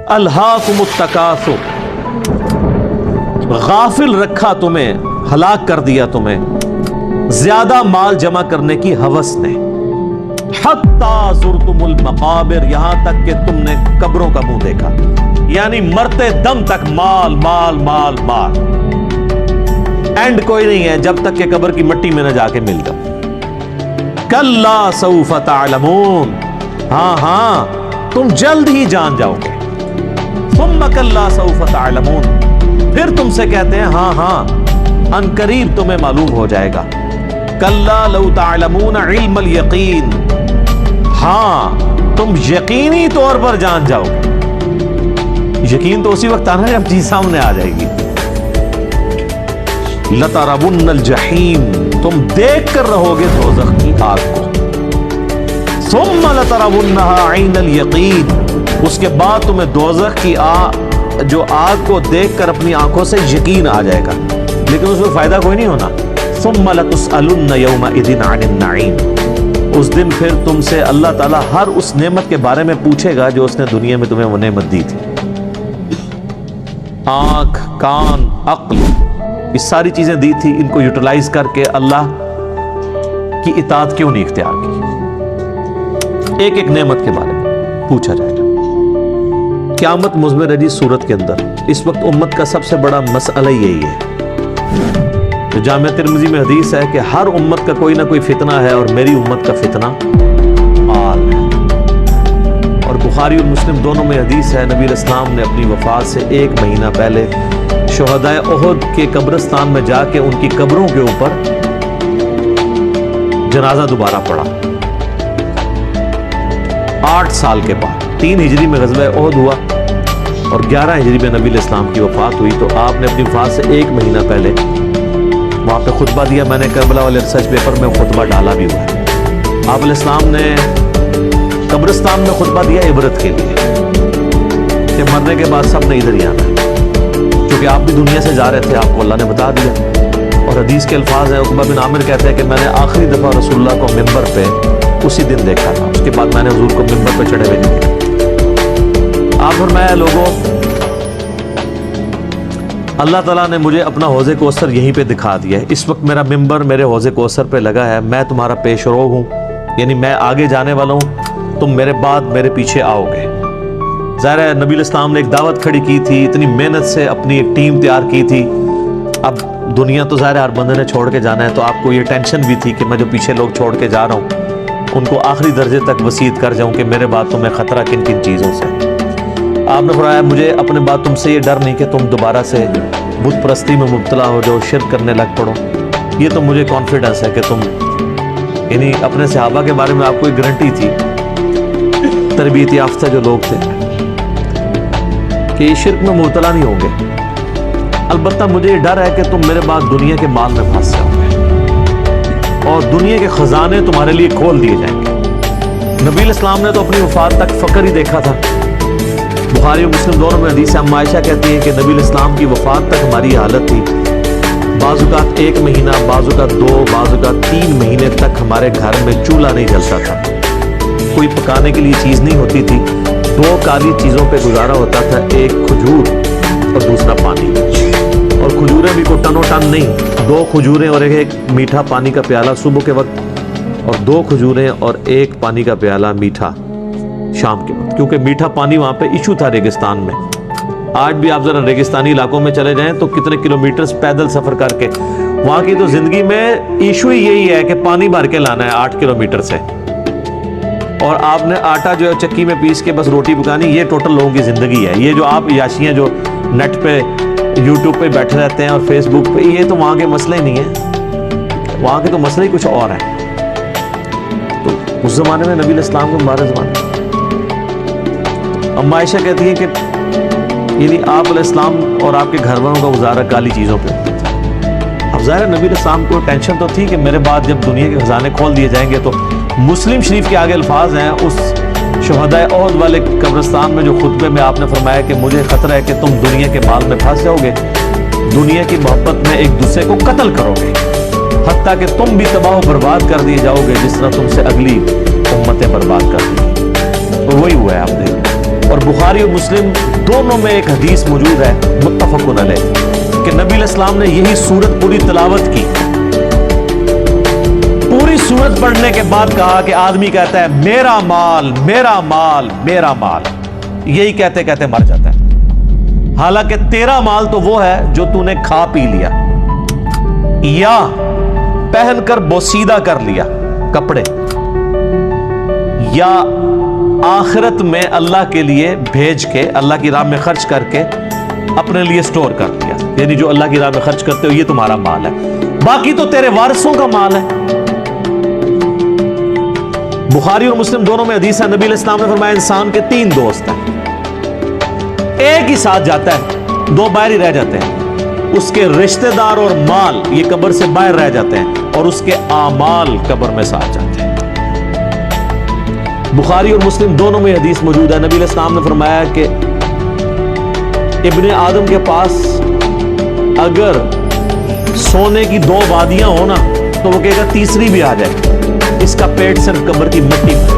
अल्हाकुमुत तकासुर, गाफिल रखा तुम्हें, हलाक कर दिया तुम्हें ज्यादा माल जमा करने की हवस ने। हत्ता ज़ुरतुमुल मक़ाबिर, यहां तक कि तुमने कब्रों का मुंह देखा, यानी मरते दम तक माल माल माल माल, एंड कोई नहीं है जब तक कि कब्र की मिट्टी में न जाके मिल जाओ। कल्ला सौफ तअलमून, हाँ हाँ तुम जल्द ही जान जाओगे। सुम्मा कल्ला सौफ तअलमून, फिर तुमसे कहते हैं हाँ हाँ अनकरीब तुम्हें मालूम हो जाएगा। कल्ला लौ तअलमून इल्मल यकीन, हाँ तुम यकीनी तौर पर जान जाओगे। यकीन तो उसी वक्त आना जब चीज सामने आ जाएगी। लतरवुन्नल जहीम, तुम देख कर रहोगे दोज़ख की आग को। सुम्मा लतरवुन्नहा ऐनल यकीन, उसके बाद तुम्हें दोज़ख की जो आग को देखकर अपनी आंखों से यकीन आ जाएगा, लेकिन उसमें फायदा कोई नहीं होना। सुम्मा लतुसअलुन्न यौमइज़िन अनिन नईम, उस दिन फिर तुमसे अल्लाह ताला हर उस नेमत के बारे में पूछेगा जो उसने दुनिया में तुम्हें वो नेमत दी थी। आंख, कान, अक्ल, ये सारी चीजें दी थी, इनको यूटिलाइज करके अल्लाह की इताअत क्यों नहीं इख्तियार की। एक एक नेमत के बारे में पूछा जाएगा। क़यामत मुज़मिर है जी सूरत के अंदर। इस वक्त उम्मत का सबसे बड़ा मसला यही है। तो जामिया तिरमिज़ी में हदीस है कि हर उम्मत का कोई ना कोई फितना है, और मेरी उम्मत का फितना माल है। और बुखारी और मुस्लिम दोनों में हदीस है, नबी इस्लाम ने अपनी वफात से 1 महीना पहले शुहदाए उहद के कब्रिस्तान में जाके उनकी कब्रों के ऊपर जनाजा दोबारा पढ़ा। 8 साल के बाद 3 हिजरी में ग़ज़वा उहद हुआ और 11 हिजरी में नबी इस्लाम की वफात हुई। तो आपने अपनी वफात से 1 महीना पहले वहाँ पे खुतबा दिया। मैंने करबला वाले रिसर्च पेपर में खुतबा डाला भी हुआ है। आप इस्लाम ने कब्रिस्तान में खुतबा दिया इबरत के लिए कि मरने के बाद सब ने इधर ही आना है, क्योंकि आप भी दुनिया से जा रहे थे, आपको अल्लाह ने बता दिया। और हदीस के अल्फाज हैं, उक़बा बिन आमिर कहते हैं कि मैंने आखिरी दफ़ा रसूलुल्लाह को मिंबर पे उसी दिन देखा था, उसके बाद मैंने हुजूर को मिंबर पे चढ़े हुए नहीं देखा। आप फरमाया लोगों, अल्लाह ताला ने मुझे अपना हौज़े कौसर यहीं पे दिखा दिया है। इस वक्त मेरा मिंबर मेरे हौज़े कौसर पे लगा है, मैं तुम्हारा पेशरो हूँ, यानी मैं आगे जाने वाला हूँ, तुम मेरे बाद मेरे पीछे आओगे। ज़ाहिर है नबी इस्लाम ने एक दावत खड़ी की थी, इतनी मेहनत से अपनी एक टीम तैयार की थी। अब दुनिया तो ज़ाहिर है हर बंदे ने छोड़ के जाना है, तो आपको ये टेंशन भी थी कि मैं जो पीछे लोग छोड़ के जा रहा हूँ उनको आखिरी दर्जे तक वसीयत कर जाऊँ कि मेरे बाद तुम्हें ख़तरा किन किन चीज़ों से। आपने फरमाया मुझे अपने बाद तुमसे ये डर नहीं कि तुम दोबारा से बुत परस्ती में मुब्तला हो जाओ, शिर्क करने लग पड़ो। ये तो मुझे कॉन्फिडेंस है कि तुम, यानी अपने सहाबा के बारे में आपको एक गारंटी थी, तरबियत याफ्ता जो लोग थे, कि शिर्क में मुब्तला नहीं होंगे। अलबत्ता मुझे ये डर है कि तुम मेरे बाद दुनिया के माल में फंस जाओगे और दुनिया के खजाने तुम्हारे लिए खोल दिए जाएंगे। नबी इस्लाम ने तो अपनी वफात तक फ़क्र ही देखा था। बुखारी और मुस्लिम दोनों में हदीस है, अम्मा आयशा कहती है कि नबी इस्लाम की वफात तक हमारी हालत थी, बाज़ुकात 1 महीना, बाज़ुकात 2, बाज़ुकात 3 महीने तक हमारे घर में चूल्हा नहीं जलता था, कोई पकाने के लिए चीज़ नहीं होती थी। 2 काली चीज़ों पे गुजारा होता था, एक खजूर और दूसरा पानी। और खजूरें भी को टनो टन नहीं, 2 खजूरें और एक मीठा पानी का प्याला सुबह के वक्त, और 2 खजूरें और 1 पानी का प्याला मीठा शाम के वक्त, क्योंकि मीठा पानी वहाँ पे इशू था रेगिस्तान में। आज भी आप ज़रा रेगिस्तानी इलाकों में चले जाएं तो कितने किलोमीटर पैदल सफ़र करके, वहाँ की तो ज़िंदगी में इशू ही यही है कि पानी भर के लाना है 8 किलोमीटर से, और आपने आटा जो है चक्की में पीस के बस रोटी पकानी। ये टोटल लोगों की ज़िंदगी है। ये जो आप याशियाँ जो नेट पे यूट्यूब पे बैठे रहते हैं और फेसबुक पे, ये तो वहाँ के मसले ही नहीं है, वहाँ के तो मसले ही कुछ और हैं। तो उस ज़माने में नबी इस्लाम के मुबारक ज़माने, अम्मा आयशा कहती है कि यानी आप इस्लाम और आपके घर वालों का गुजारा काली चीज़ों पे होता था। अब ज़ाहिर नबी इस्लाम को टेंशन तो थी कि मेरे बाद जब दुनिया के खजाने खोल दिए जाएंगे। तो मुस्लिम शरीफ के आगे अल्फाज हैं उस शुहदाए उहद वाले कब्रिस्तान में, जो खुतबे में आपने फरमाया कि मुझे खतरा है कि तुम दुनिया के माल में फंस जाओगे, दुनिया की मोहब्बत में एक दूसरे को कत्ल करोगे, हत्ता कि तुम भी तबाह बर्बाद कर दिए जाओगे जिस तरह तुमसे अगली उम्मतें बर्बाद कर दी। तो वही हुआ है, आप देख اور بخاری اور مسلم دونوں میں ایک حدیث موجود ہے متفقن علیہ کہ نبی علیہ السلام نے یہی سورت پوری تلاوت کی، پوری سورت پڑھنے کے بعد کہا کہ آدمی کہتا ہے میرا مال میرا مال میرا مال، یہی کہتے کہتے مر جاتا ہے، حالانکہ تیرا مال تو وہ ہے جو تو نے کھا پی لیا یا پہن کر بوسیدہ کر لیا کپڑے، یا آخرت میں اللہ کے لیے بھیج کے اللہ کی راہ میں خرچ کر کے اپنے لیے سٹور کر دیا، یعنی جو اللہ کی راہ میں خرچ کرتے ہو یہ تمہارا مال ہے، باقی تو تیرے وارثوں کا مال ہے۔ بخاری اور مسلم دونوں میں حدیث ہے، نبی علیہ السلام نے فرمایا انسان کے 3 دوست ہیں، ایک ہی ساتھ جاتا ہے، 2 باہر ہی رہ جاتے ہیں، اس کے رشتہ دار اور مال یہ قبر سے باہر رہ جاتے ہیں اور اس کے اعمال قبر میں ساتھ جاتے ہیں۔ بخاری اور مسلم دونوں میں حدیث موجود ہے، نبی علیہ السلام نے فرمایا کہ ابن آدم کے پاس اگر سونے کی 2 وادیاں ہو نا تو وہ کہے گا تیسری بھی آ جائے، اس کا پیٹ صرف قبر کی مٹی میں